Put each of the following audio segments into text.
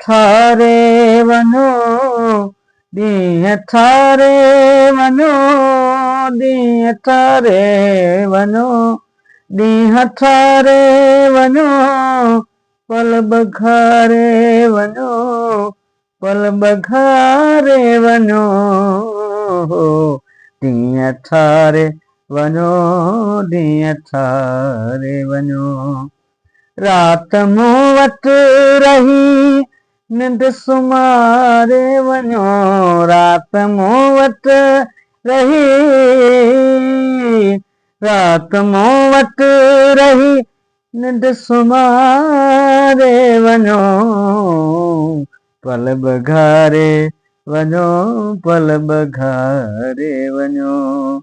थारे वञो, ॾींहं थारे वञो, ॾींहं थारे वञो, ॾींहं थारे वञो, पल बघारे वञो, पल बघारे वञो, ॾींहं थारे वञो, ॾींहं थारे वञो। रात मूं वटि रही निंड सुमारे वञो, रात मूं वटि रही, रात मूं वटि रही निंड सुमारे वञो, पल बघारे वञो, पल बघारे वञो।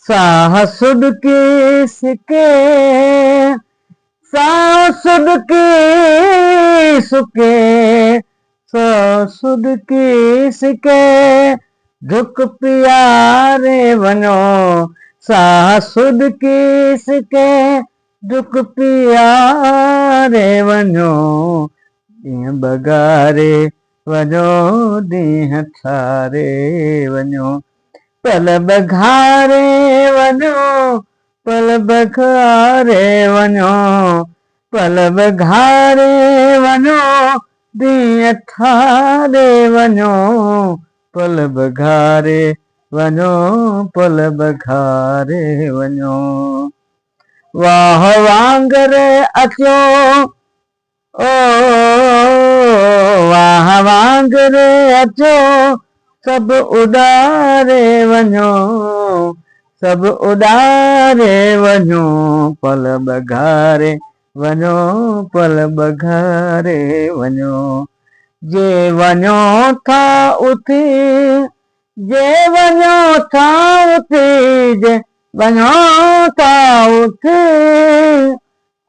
साह सुॾकी सिके, साह सुॾकी सुके, साह सुॾकी सिके, ढुक पियारे वञो, साह सुॾकी सिके, ढुक पियारे वञो, ॾींहं बघारे वञो, ॾींहं थारे वञो, पल बघारे वञो, पल बघारे वञो, पल बघारे वञो, ॾींहं थारे वञो, पल बघारे वञो, पल बघारे वञो। वाह वांगर अचो, ओ वाह वांगर अचो, सभु उॾारे वञो, सभु उॾारे वञो, पल बघारे वञो, पल बघारे वञो। जे वञो था उथी, जे वञो था उथी, जे वञो था उथी,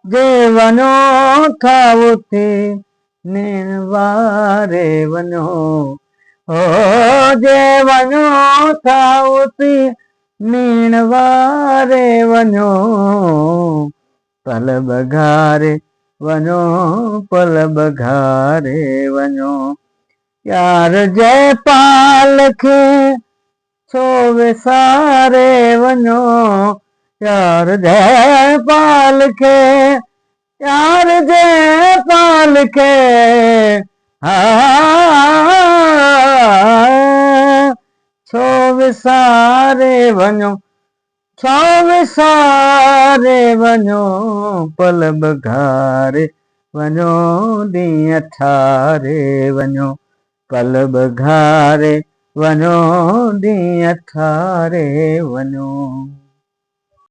जे वञो था उथी, नेण वारे वञो, ओ जे वञो था उथी, नीण वारे वञो, पल बघारे वञो, पल बघारे वञो। यार जयपाल खे छो विसारे वञो, यार जयपाल खे, यार जयपाल खे, छो विसारे वञो, छो विसारे वञो, पल बघारे वञो, ॾींहं थारे वञो, पल बघारे वञो, ॾींहं थारे वञो।